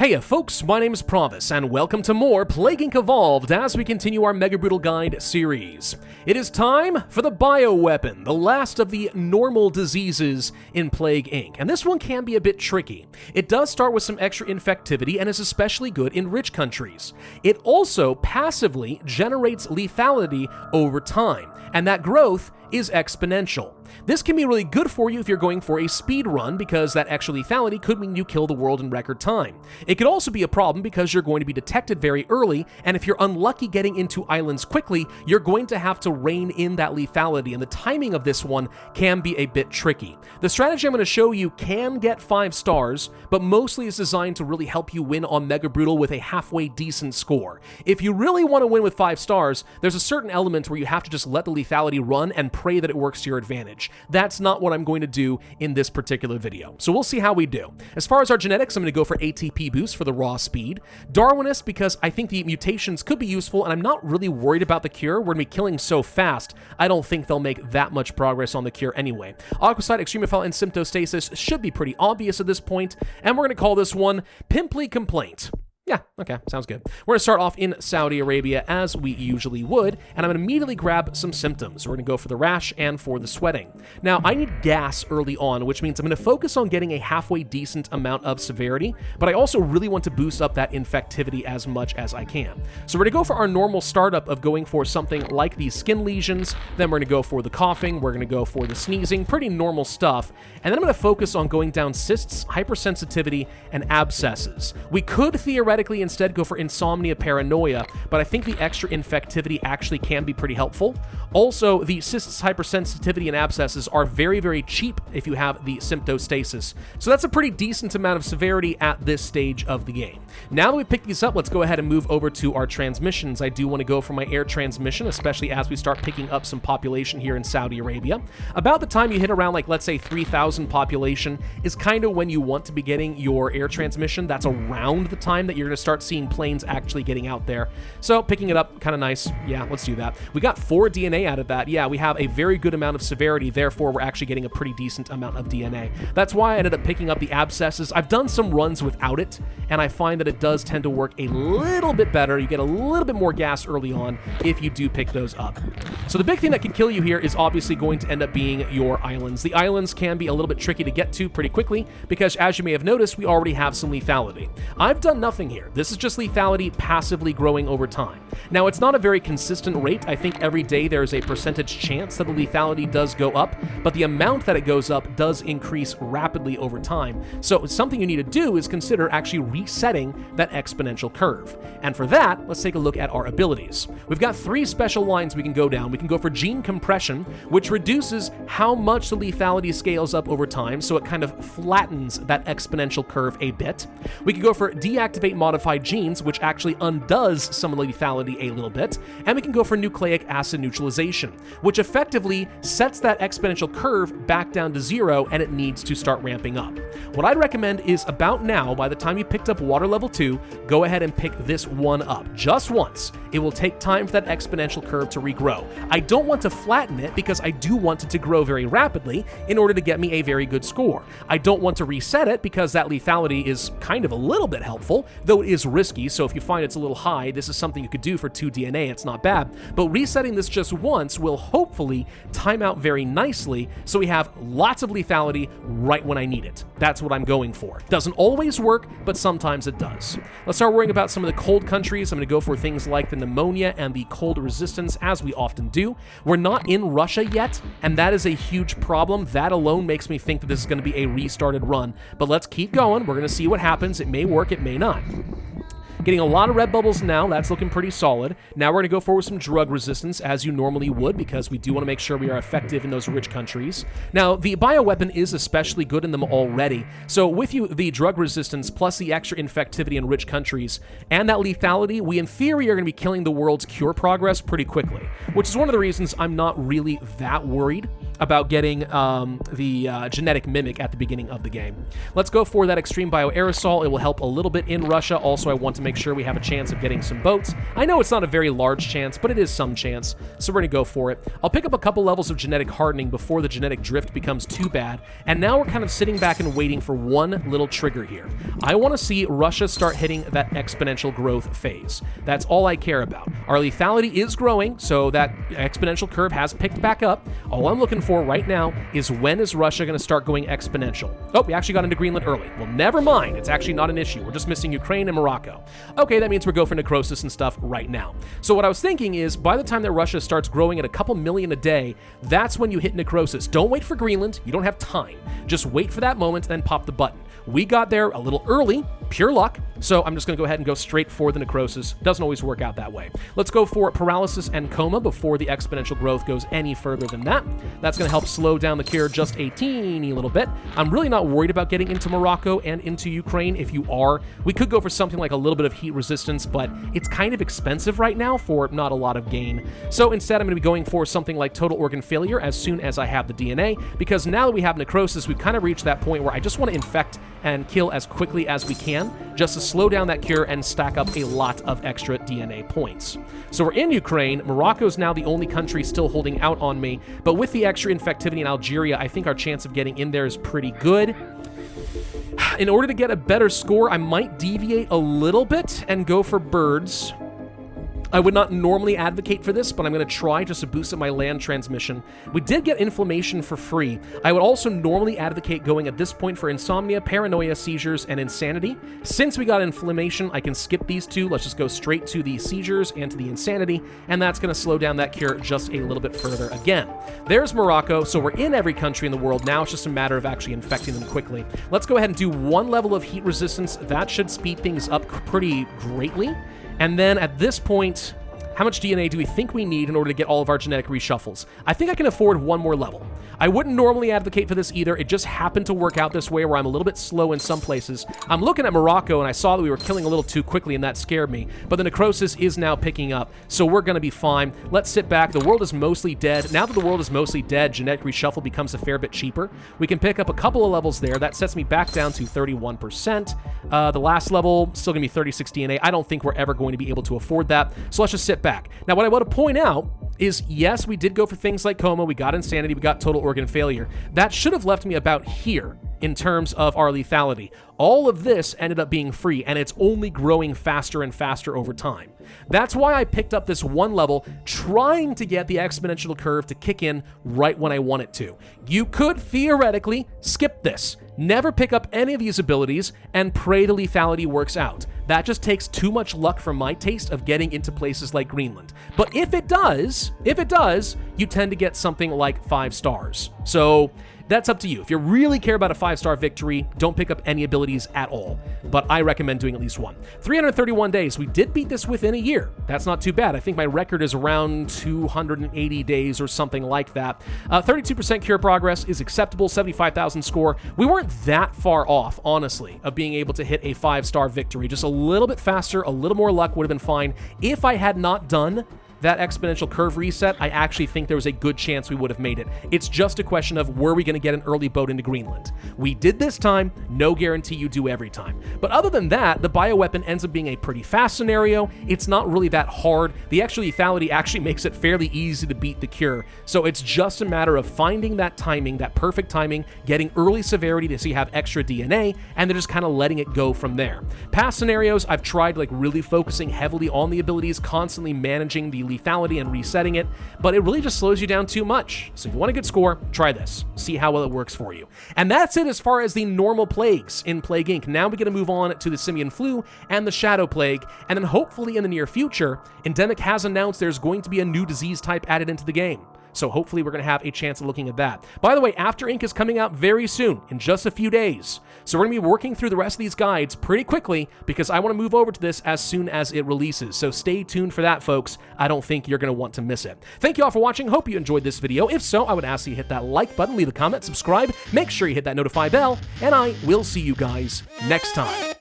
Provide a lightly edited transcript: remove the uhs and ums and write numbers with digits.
Hey folks, my name is Pravus, and welcome to more Plague Inc. Evolved as we continue our Mega Brutal Guide series. It is time for the Bio-Weapon, the last of the normal diseases in Plague Inc., and this one can be a bit tricky. It does start with some extra infectivity and is especially good in rich countries. It also passively generates lethality over time, and that growth is exponential. This can be really good for you if you're going for a speed run, because that extra lethality could mean you kill the world in record time. It could also be a problem because you're going to be detected very early, and if you're unlucky getting into islands quickly, you're going to have to rein in that lethality, and the timing of this one can be a bit tricky. The strategy I'm going to show you can get 5 stars, but mostly is designed to really help you win on Mega Brutal with a halfway decent score. If you really want to win with 5 stars, there's a certain element where you have to just let the lethality run and pray that it works to your advantage. That's not what I'm going to do in this particular video, so we'll see how we do. As far as our genetics, I'm going to go for ATP boost for the raw speed. Darwinist, because I think the mutations could be useful, and I'm not really worried about the cure. We're going to be killing so fast, I don't think they'll make that much progress on the cure anyway. Aquasite, Extremophile, and Symptostasis should be pretty obvious at this point, and we're going to call this one Pimply Complaint. Yeah, okay, sounds good. We're going to start off in Saudi Arabia as we usually would, and I'm going to immediately grab some symptoms. We're going to go for the rash and for the sweating. Now, I need gas early on, which means I'm going to focus on getting a halfway decent amount of severity, but I also really want to boost up that infectivity as much as I can. So we're going to go for our normal startup of going for something like these skin lesions, then we're going to go for the coughing, we're going to go for the sneezing, pretty normal stuff, and then I'm going to focus on going down cysts, hypersensitivity, and abscesses. We could theoretically instead go for insomnia, paranoia, but I think the extra infectivity actually can be pretty helpful. Also, the cysts, hypersensitivity, and abscesses are very, very cheap if you have the symptostasis. So that's a pretty decent amount of severity at this stage of the game. Now that we pick these up, let's go ahead and move over to our transmissions. I do want to go for my air transmission, especially as we start picking up some population here in Saudi Arabia. About the time you hit around, like, let's say 3,000 population is kind of when you want to be getting your air transmission. That's around the time that you're going to start seeing planes actually getting out there. So picking it up, kind of nice. Yeah, let's do that. We got 4 DNA out of that. Yeah, we have a very good amount of severity, therefore we're actually getting a pretty decent amount of DNA. That's why I ended up picking up the abscesses. I've done some runs without it, and I find that it does tend to work a little bit better. You get a little bit more gas early on if you do pick those up. So the big thing that can kill you here is obviously going to end up being your islands. The islands can be a little bit tricky to get to pretty quickly because, as you may have noticed, we already have some lethality. I've done nothing here. This is just lethality passively growing over time. Now, it's not a very consistent rate. I think every day there is a percentage chance that the lethality does go up, but the amount that it goes up does increase rapidly over time. So something you need to do is consider actually resetting that exponential curve. And for that, let's take a look at our abilities. We've got 3 special lines we can go down. We can go for gene compression, which reduces how much the lethality scales up over time, so it kind of flattens that exponential curve a bit. We can go for deactivate modified genes, which actually undoes some of the lethality a little bit, and we can go for nucleic acid neutralization, which effectively sets that exponential curve back down to 0, and it needs to start ramping up. What I'd recommend is about now, by the time you picked up water level 2, go ahead and pick this one up just once. It will take time for that exponential curve to regrow. I don't want to flatten it because I do want it to grow very rapidly in order to get me a very good score. I don't want to reset it because that lethality is kind of a little bit helpful, though it is risky, so if you find it's a little high, this is something you could do for 2 DNA, it's not bad. But resetting this just once will hopefully time out very nicely, so we have lots of lethality right when I need it. That's what I'm going for. Doesn't always work, but sometimes it does. Let's start worrying about some of the cold countries. I'm going to go for things like the pneumonia and the cold resistance, as we often do. We're not in Russia yet, and that is a huge problem. That alone makes me think that this is going to be a restarted run, but let's keep going. We're going to see what happens. It may work, it may not. Getting a lot of red bubbles now, that's looking pretty solid. Now we're going to go forward with some drug resistance, as you normally would, because we do want to make sure we are effective in those rich countries. Now, the bioweapon is especially good in them already, so with you, the drug resistance plus the extra infectivity in rich countries and that lethality, we in theory are going to be killing the world's cure progress pretty quickly, which is one of the reasons I'm not really that worried. about getting the genetic mimic at the beginning of the game. Let's go for that extreme Bio-Aerosol. It will help a little bit in Russia. Also, I want to make sure we have a chance of getting some boats. I know it's not a very large chance, but it is some chance, so we're going to go for it. I'll pick up a couple levels of genetic hardening before the genetic drift becomes too bad, and now we're kind of sitting back and waiting for one little trigger here. I want to see Russia start hitting that exponential growth phase. That's all I care about. Our lethality is growing, so that exponential curve has picked back up. All I'm looking for right now is when is Russia going to start going exponential? Oh, we actually got into Greenland early. Well, never mind. It's actually not an issue. We're just missing Ukraine and Morocco. Okay, that means we're going for necrosis and stuff right now. So what I was thinking is by the time that Russia starts growing at a couple million a day, that's when you hit necrosis. Don't wait for Greenland. You don't have time. Just wait for that moment, then pop the button. We got there a little early, pure luck, so I'm just going to go ahead and go straight for the necrosis. Doesn't always work out that way. Let's go for paralysis and coma before the exponential growth goes any further than that. That's going to help slow down the cure just a teeny little bit. I'm really not worried about getting into Morocco and into Ukraine. If you are, we could go for something like a little bit of heat resistance, but it's kind of expensive right now for not a lot of gain. So instead, I'm going to be going for something like total organ failure as soon as I have the DNA, because now that we have necrosis, we've kind of reached that point where I just want to infect and kill as quickly as we can, just to slow down that cure and stack up a lot of extra DNA points. So we're in Ukraine. Morocco's now the only country still holding out on me, but with the extra infectivity in Algeria, I think our chance of getting in there is pretty good. In order to get a better score, I might deviate a little bit and go for birds. I would not normally advocate for this, but I'm going to try just to boost up my land transmission. We did get inflammation for free. I would also normally advocate going at this point for insomnia, paranoia, seizures, and insanity. Since we got inflammation, I can skip these two. Let's just go straight to the seizures and to the insanity, and that's going to slow down that cure just a little bit further again. There's Morocco, so we're in every country in the world. Now it's just a matter of actually infecting them quickly. Let's go ahead and do one level of heat resistance. That should speed things up pretty greatly. And then at this point, how much DNA do we think we need in order to get all of our genetic reshuffles? I think I can afford one more level. I wouldn't normally advocate for this either. It just happened to work out this way where I'm a little bit slow in some places. I'm looking at Morocco and I saw that we were killing a little too quickly and that scared me. But the necrosis is now picking up, so we're going to be fine. Let's sit back. The world is mostly dead. Now that the world is mostly dead, genetic reshuffle becomes a fair bit cheaper. We can pick up a couple of levels there. That sets me back down to 31%. The last level, still going to be 36 DNA. I don't think we're ever going to be able to afford that, so let's just sit back. Now, what I want to point out is, yes, we did go for things like coma, we got insanity, we got total organ failure. That should have left me about here in terms of our lethality. All of this ended up being free, and it's only growing faster and faster over time. That's why I picked up this one level, trying to get the exponential curve to kick in right when I want it to. You could theoretically skip this, never pick up any of these abilities, and pray the lethality works out. That just takes too much luck for my taste of getting into places like Greenland. But if it does, you tend to get something like 5 stars. So that's up to you. If you really care about a 5-star victory, don't pick up any abilities at all. But I recommend doing at least one. 331 days. We did beat this within a year. That's not too bad. I think my record is around 280 days or something like that. 32% cure progress is acceptable. 75,000 score. We weren't that far off, honestly, of being able to hit a 5-star victory. Just a little bit faster, a little more luck would have been fine. If I had not done that exponential curve reset, I actually think there was a good chance we would have made it. It's just a question of, were we going to get an early boat into Greenland? We did this time, no guarantee you do every time. But other than that, the bioweapon ends up being a pretty fast scenario. It's not really that hard. The extra lethality actually makes it fairly easy to beat the cure. So it's just a matter of finding that timing, that perfect timing, getting early severity to so you have extra DNA, and then just kind of letting it go from there. Past scenarios, I've tried like really focusing heavily on the abilities, constantly managing the lethality and resetting it, but it really just slows you down too much. So if you want a good score, try this. See how well it works for you. And that's it as far as the normal plagues in Plague Inc. Now we're going to move on to the Simian Flu and the Shadow Plague, and then hopefully in the near future, Endemic has announced there's going to be a new disease type added into the game. So hopefully we're going to have a chance of looking at that. By the way, After Ink is coming out very soon, in just a few days. So we're going to be working through the rest of these guides pretty quickly because I want to move over to this as soon as it releases. So stay tuned for that, folks. I don't think you're going to want to miss it. Thank you all for watching. Hope you enjoyed this video. If so, I would ask you to hit that like button, leave a comment, subscribe, make sure you hit that notify bell, and I will see you guys next time.